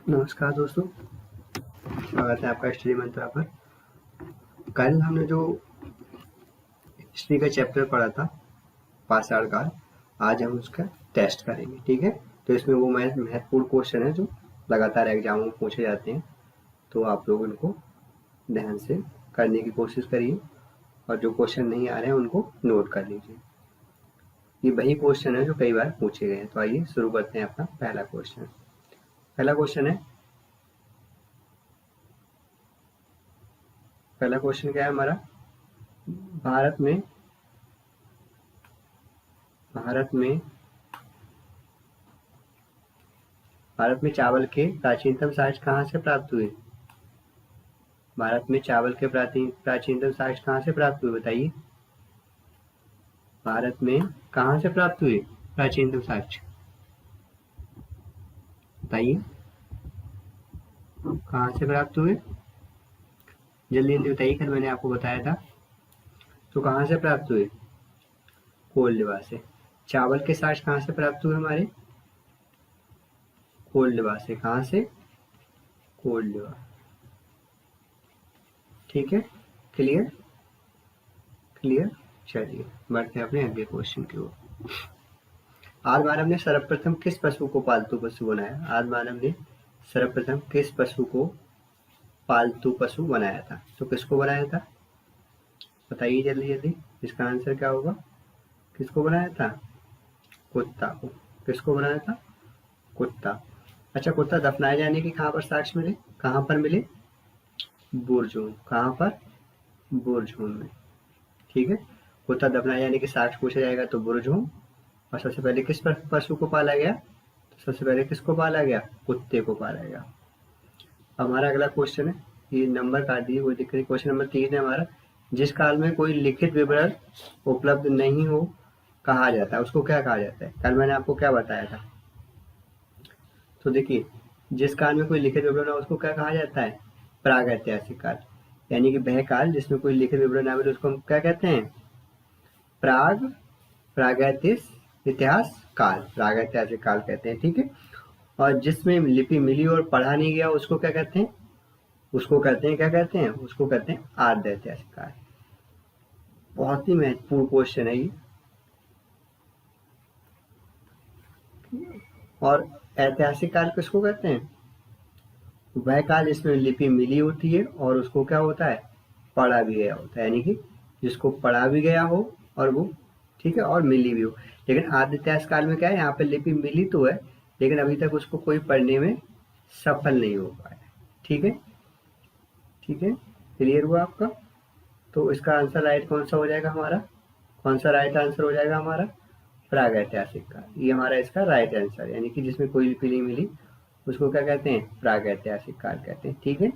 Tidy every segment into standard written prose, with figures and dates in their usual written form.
नमस्कार दोस्तों, स्वागत है आपका स्टडी मंत्रा पर। कल हमने जो हिस्ट्री का चैप्टर पढ़ा था पाषाण काल, आज हम उसका टेस्ट करेंगे। ठीक है, तो इसमें वो महत्वपूर्ण क्वेश्चन है जो लगातार एग्जामों में पूछे जाते हैं, तो आप लोग इनको ध्यान से करने की कोशिश करिए और जो क्वेश्चन नहीं आ रहे हैं उनको नोट कर लीजिए। ये वही क्वेश्चन है जो कई बार पूछे गए हैं। तो आइए शुरू करते हैं अपना पहला क्वेश्चन। पहला क्वेश्चन क्या है हमारा? भारत में चावल के प्राचीनतम साक्ष्य कहाँ से प्राप्त हुए? भारत में चावल के प्राचीनतम साक्ष्य कहाँ से प्राप्त हुए, बताइए। भारत में कहाँ से प्राप्त हुए प्राचीनतम साक्ष्य, बताइए। कहाँ से प्राप्त हुए? जल्दी जल्दी बताइए, कल मैंने आपको बताया था। तो कहाँ से प्राप्त हुए? कोल्डवा से। चावल के साक्ष्य कहाँ से प्राप्त हुए हमारे? कोल्डवा से। कहाँ से? कोल्डवा। ठीक है, क्लियर। चलिए बढ़ते हैं अपने अगले क्वेश्चन की ओर। आदि मानव ने सर्वप्रथम किस पशु को पालतू पशु बनाया? आदि मानव ने सर्वप्रथम किस पशु को पालतू पशु बनाया था? तो किसको बनाया था, बताइए जल्दी जल्दी। इसका आंसर क्या होगा? किसको बनाया था? कुत्ता को। किसको बनाया था? कुत्ता। अच्छा, कुत्ता दफनाए जाने के कहाँ पर साक्ष्य मिले? कहाँ पर मिले? बुरजूम। कहाँ पर? बुरजूम में। ठीक है, कुत्ता दफनाए जाने के साक्ष्य पूछा जाएगा तो बुरजूम। और सबसे पहले किस पशु को पाला गया? तो सबसे पहले किसको पाला गया? कुत्ते को पाला गया। हमारा अगला क्वेश्चन है, ये नंबर काट दिए, कोई दिक्कत नहीं। क्वेश्चन नंबर 3 है हमारा। जिस काल में कोई लिखित विवरण उपलब्ध नहीं हो कहा जाता है, उसको क्या कहा जाता है? कल मैंने आपको क्या बताया था? तो देखिए, जिस काल में कोई लिखित विवरण हो उसको क्या कहा जाता है? प्रागैतिहासिक काल। यानी कि वह काल जिसमें कोई लिखित विवरण ना मिले उसको हम क्या कहते हैं? प्रागैतिहासिक काल कहते हैं। ठीक है, और जिसमें लिपि मिली और पढ़ा नहीं गया उसको क्या कहते हैं? उसको कहते हैं आद्य ऐतिहासिक काल। बहुत ही महत्वपूर्ण क्वेश्चन है ये। और ऐतिहासिक काल किसको कहते हैं? वह काल जिसमें लिपि मिली होती है और उसको क्या होता है? पढ़ा भी गया होता है। यानी कि जिसको पढ़ा भी गया हो और वो, ठीक है, और मिली भी हो। लेकिन आद्य इतिहास काल में क्या है, यहाँ पे लिपि मिली तो है लेकिन अभी तक उसको कोई पढ़ने में सफल नहीं हो पाया। ठीक है, क्लियर हुआ आपका? तो इसका आंसर राइट कौन सा हो जाएगा हमारा? कौन सा राइट आंसर हो जाएगा हमारा? प्रागैतिहासिक काल। ये हमारा इसका राइट आंसर, यानी कि जिसमें कोई लिपि नहीं मिली उसको क्या कहते हैं? प्रागैतिहासिक काल कहते हैं। ठीक है,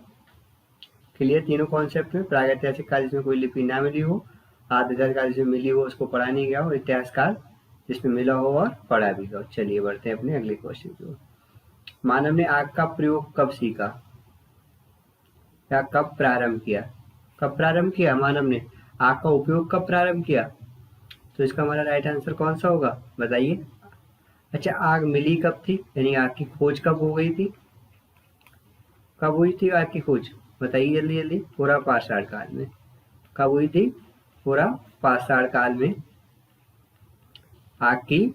क्लियर तीनों कॉन्सेप्ट में। प्रागैतिहासिक काल जिसमें कोई लिपि ना मिली हो, आद्य काल जिसमें मिली हो उसको पढ़ा नहीं गया हो, इतिहास काल जिसमें मिला हो और पढ़ा भी गया हो। चलिए बढ़ते हैं अपने अगले क्वेश्चन की ओर। मानव ने आग का प्रयोग कब सीखा या कब प्रारंभ किया? मानव ने आग का उपयोग कब प्रारंभ किया? तो इसका हमारा राइट आंसर कौन सा होगा, बताइए। अच्छा, आग मिली कब थी, यानी आग की खोज कब हो गई थी? कब हुई थी आग की खोज, बताइए जल्दी जल्दी। पूरा पाषाण काल में। कब हुई थी? पूरा पाषाण काल में आग की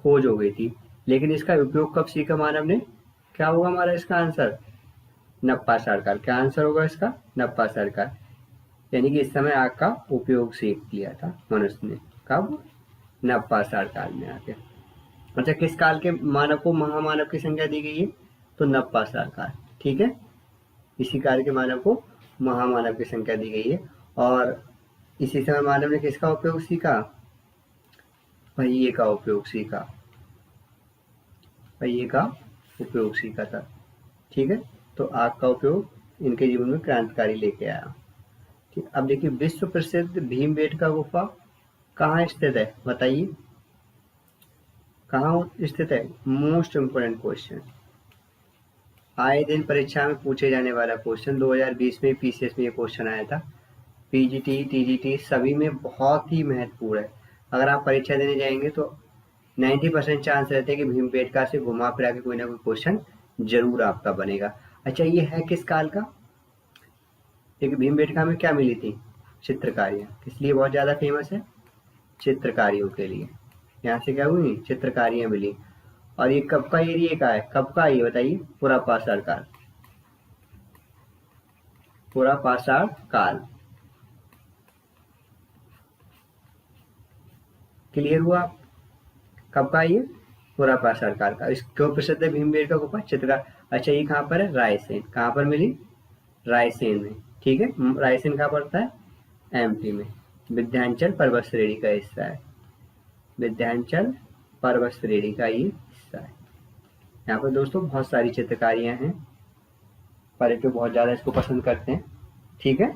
खोज हो गई थी। लेकिन इसका उपयोग कब सीखा मानव ने? क्या होगा हमारा इसका आंसर? नवपाषाण काल। क्या आंसर होगा इसका? नवपाषाण काल। यानी कि इस समय आग का उपयोग सीख लिया था मनुष्य ने। कब? नवपाषाण काल में आके। अच्छा, किस काल के मानव को महामानव की संज्ञा दी गई है? तो नवपाषाण काल। ठीक है, इसी काल के मानव को महामानव की संज्ञा दी गई है। और इसी समय मानव ने किसका उपयोग सीखा? पहिए का उपयोग सीखा था। ठीक है, तो आग का उपयोग इनके जीवन में क्रांतिकारी लेके आया। ठीक, अब देखिए, विश्व प्रसिद्ध भीमबेटका गुफा कहाँ स्थित है, बताइए। कहाँ स्थित है? मोस्ट इम्पोर्टेंट क्वेश्चन, आए दिन परीक्षा में पूछे जाने वाला क्वेश्चन। 2020 में पीसीएस में ये क्वेश्चन आया था। पीजीटी, टीजीटी सभी में बहुत ही महत्वपूर्ण है। अगर आप परीक्षा देने जाएंगे तो 90% चांस रहते हैं कि भीमबेटका से घुमा फिरा के कोई ना कोई क्वेश्चन जरूर आपका बनेगा। अच्छा, ये है किस काल का? एक भीमबेटका में क्या मिली थी? चित्रकारियाँ। किस लिए बहुत ज़्यादा फेमस है? चित्रकारियों के लिए। यहाँ से क्या हुई? चित्रकारियाँ मिली। और ये कब का एरिया का है? कब का ये बताइए? पूरा पाषाण काल। पूरा पाषाण काल। क्लियर हुआ? कब का ये? पूरा पाषाण काल का। इसको प्रसिद्ध है भीमबेटका गुफा चित्रकार। अच्छा, ये कहाँ पर है? रायसेन। कहाँ पर मिली? रायसेन में। ठीक है, रायसेन कहाँ पड़ता है? एमपी में। विंध्याचल पर्वत श्रेणी का हिस्सा है। विंध्याचल पर्वत श्रेणी का ये हिस्सा है। यहाँ पर दोस्तों बहुत सारी चित्रकारियां हैं, पर्यटक बहुत ज्यादा इसको पसंद करते हैं। ठीक है,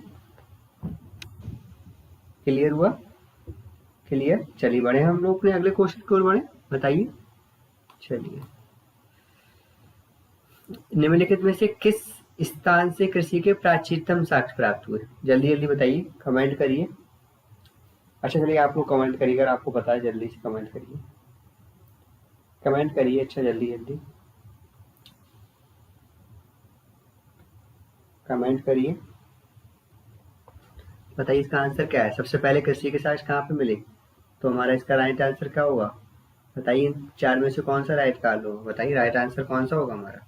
क्लियर हुआ? क्लियर। चलिए बढ़े हम लोग अपने अगले क्वेश्चन की ओर बढ़े। बताइए। चलिए, निम्नलिखित में से किस स्थान से कृषि के प्राचीनतम साक्ष्य प्राप्त हुए? जल्दी जल्दी बताइए, कमेंट करिए। अच्छा चलिए, आप लोग कमेंट करिए, अगर आपको पता है जल्दी से कमेंट करिए। कमेंट करिए, अच्छा जल्दी जल्दी कमेंट करिए। बताइए इसका आंसर क्या है? सबसे पहले कृषि के साक्ष्य कहाँ पे मिले? तो हमारा इसका राइट आंसर क्या होगा? बताइए, चार में से कौन सा राइट काल होगा? बताइए राइट आंसर कौन सा होगा हमारा?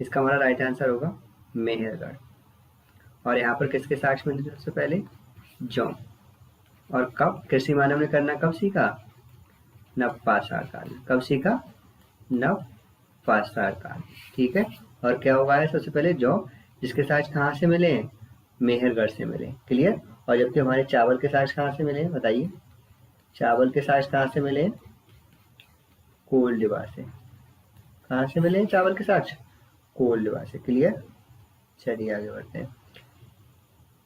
इसका हमारा राइट आंसर होगा मेहरगढ़। और यहाँ पर किसके साक्ष्य मिले सबसे पहले? जौ। और कब कृषि मानव ने करना कब सीखा? नव पाषाण काल में। कब सीखा? नव पाषाण काल। ठीक है, और क्या हुआ है सबसे पहले? जौ, जिसके साक्ष्य कहाँ से मिले हैं? मेहरगढ़ से मिले। क्लियर। और जबकि हमारे चावल के साक्ष्य कहाँ से मिले हैं? बताइए, चावल के साक्ष्य कहाँ से मिले? कोल्डिवा से। कहाँ से मिले चावल के साक्ष्य? कोल्डिवा से। क्लियर। चलिए आगे बढ़ते हैं।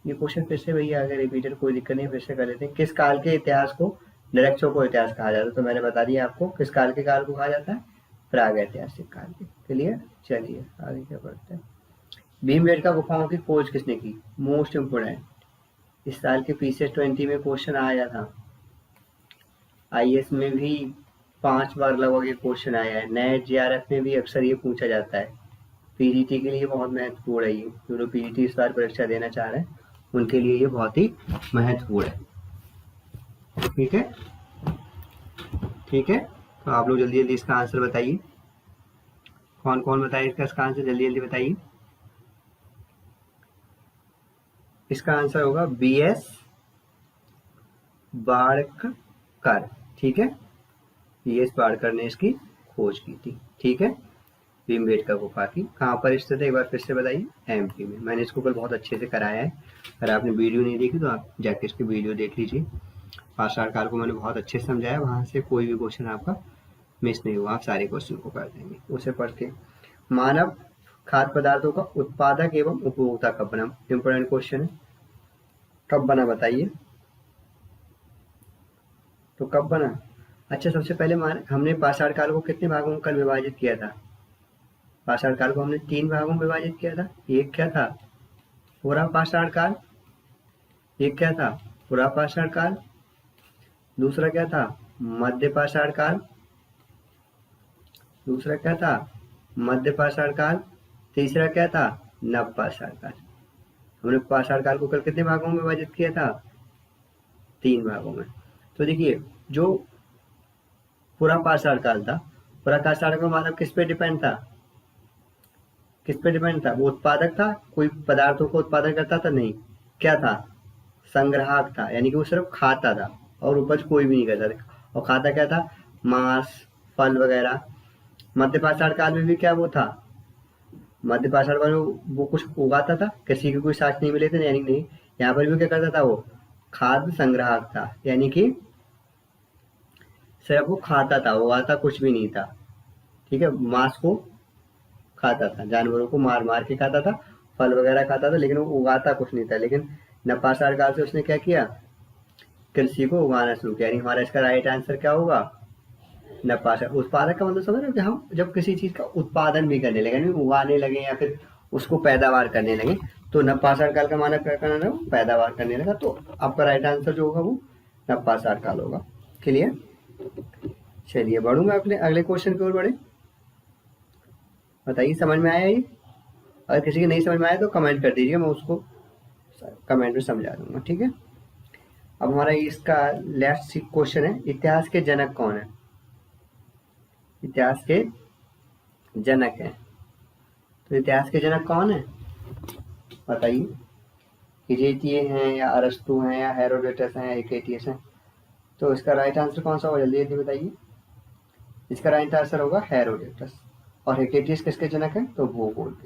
ये क्वेश्चन फिर से भैया आगे रिपीटेड, कोई दिक्कत नहीं, फिर से कर लेते हैं। किस काल के इतिहास को निरक्षों को इतिहास कहा जाता है? तो मैंने बता दिया आपको किस काल के काल को कहा जाता है? प्रागैतिहासिक काल के। क्लियर। चलिए आगे क्या बढ़ते हैं। भीमबेटका गुफाओं की खोज किसने की? मोस्ट इम्पोर्टेंट, इस साल के पीसीएस 20 में क्वेश्चन आया था। आईएएस में भी 5 बार लगभग ये क्वेश्चन आया है। नेट जेआरएफ में भी अक्सर ये पूछा जाता है। पीजीटी के लिए बहुत महत्वपूर्ण है ये। जो लोग पीजीटी इस बार परीक्षा देना चाह रहे हैं उनके लिए ये बहुत ही महत्वपूर्ण है। ठीक है, ठीक है। तो आप लोग जल्दी जल्दी इसका आंसर बताइए। कौन कौन बताइए इसका आंसर? जल्दी जल्दी बताइए। इसका आंसर होगा बीएस बाड़कर। ठीक है, बीएस बाड़कर ने इसकी खोज की थी। ठीक है, भीमबेटका गुफा की कहाँ पर स्थित है? एक बार फिर से बताइए। एमपी में। मैंने इसको कल बहुत अच्छे से कराया है। अगर आपने वीडियो नहीं देखी तो आप जाके इसकी वीडियो देख लीजिए। पाषाण काल को मैंने बहुत अच्छे से समझाया, वहां से कोई भी क्वेश्चन आपका मिस नहीं हुआ, आप सारे क्वेश्चन को कर देंगे उसे पढ़ के। मानव खाद्य पदार्थों का उत्पादक एवं उपभोक्ता कब बना? इंपोर्टेंट क्वेश्चन है। कब बना बताइए? तो कब बना? अच्छा, सबसे पहले हमने पाषाण काल को कितने भागों में कल विभाजित किया था? पाषाण काल को हमने 3 भागों में विभाजित किया था। एक क्या था? पूरा पाषाण काल। एक क्या था? पूरा पाषाण काल। दूसरा क्या था? मध्य पाषाण काल। दूसरा क्या था? मध्य पाषाण काल। तीसरा क्या था? नव पाषाण काल। हमने पाषाण काल को कल कितने भागों में विभाजित किया था? 3 भागों में। तो देखिए, जो पूरा पाषाण काल था, पूरा पाषाण काल मानव किस पे डिपेंड था? किस पे डिपेंड था? वो उत्पादक था, कोई पदार्थों को उत्पादन करता था? नहीं। क्या था? संग्राहक था, यानी कि वो सिर्फ खाता था और उपज कोई भी नहीं करता था। और खाता क्या था? मांस, फल वगैरह। मध्य पाषाण काल में भी क्या वो था? मध्य पाषाण काल में वो कुछ उगाता था, किसी के कोई साक्ष्य नहीं मिले थे, यानी नहीं। यहाँ पर भी क्या करता था? वो खाद्य संग्राहक था, यानी कि सिर्फ वो खाता था, उगाता कुछ भी नहीं था। ठीक है, मांस को खाता था, जानवरों को मार मार के खाता था, फल वगैरह खाता था, लेकिन वो उगाता कुछ नहीं था। लेकिन नवपाषाण काल से उसने क्या किया? कृषि को उगाना शुरू किया। यानी हमारा इसका राइट आंसर क्या होगा? नवपाषाण। उत्पादक का मतलब समझ रहे हो कि हम जब किसी चीज का उत्पादन भी करने लगे, यानी उगाने लगे या फिर उसको पैदावार करने लगे, तो नवपाषाण काल का मानव क्या करना लगा? पैदावार करने लगा। तो आपका राइट आंसर जो होगा वो नवपाषाण काल होगा। क्लियर। चलिए बढ़ूंगा अपने अगले क्वेश्चन की ओर बढ़े। बताइए समझ में आया ये? अगर किसी की नहीं समझ में आया तो कमेंट कर दीजिए, मैं उसको कमेंट में समझा दूंगा, ठीक है। अब हमारा इसका लास्ट क्वेश्चन है, इतिहास के जनक कौन है? इतिहास के जनक है, तो इतिहास के जनक कौन है बताइए। हिजेटिए हैं या अरस्तु हैं या हेरोडोटस हैं या हेकेटियस हैं? तो इसका राइट आंसर कौन सा होगा, जल्दी जल्दी बताइए। इसका राइट आंसर होगा हेरोडोटस। और हेकेटियस किसके जनक है? तो भूगोल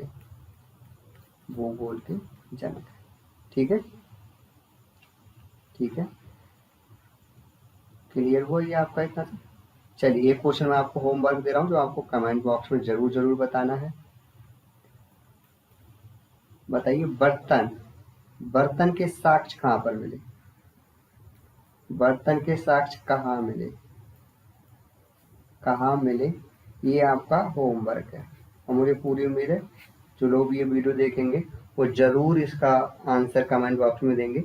के जनक है, ठीक है। ठीक है, क्लियर हुआ ये आपका इतना सा? चलिए एक क्वेश्चन मैं आपको होमवर्क दे रहा हूँ जो आपको कमेंट बॉक्स में जरूर जरूर बताना है। बताइए, बर्तन बर्तन के साक्ष्य कहाँ पर मिले? बर्तन के साक्ष्य कहाँ मिले? कहाँ मिले, ये आपका होमवर्क है। और मुझे पूरी उम्मीद है जो लोग ये वीडियो देखेंगे वो जरूर इसका आंसर कमेंट बॉक्स में देंगे।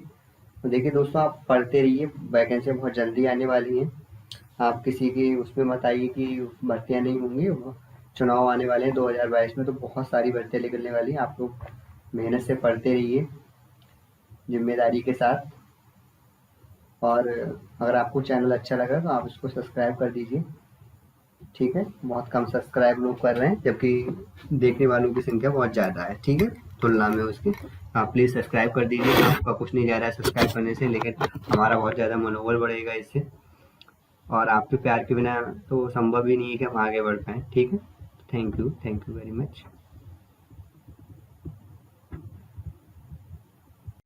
तो देखिए दोस्तों, आप पढ़ते रहिए, वैकेंसी बहुत जल्दी आने वाली हैं। आप किसी की उसमें मत आइए कि भर्तियां नहीं होंगी, चुनाव आने वाले हैं 2022 में, तो बहुत सारी भर्तियां निकलने वाली हैं। आप लोग मेहनत से पढ़ते रहिए जिम्मेदारी के साथ। और अगर आपको चैनल अच्छा लगा तो आप इसको सब्सक्राइब कर दीजिए, ठीक है। बहुत कम सब्सक्राइब लोग कर रहे हैं जबकि देखने वालों की संख्या बहुत ज़्यादा है, ठीक है, तुलना में उसकी। आप प्लीज़ सब्सक्राइब कर दीजिए, आपका कुछ नहीं जा रहा है सब्सक्राइब करने से, लेकिन हमारा बहुत ज़्यादा मनोबल बढ़ेगा इससे। और आपके प्यार के बिना तो संभव ही नहीं है कि हम आगे बढ़ पाएँ, ठीक है। Thank you very much.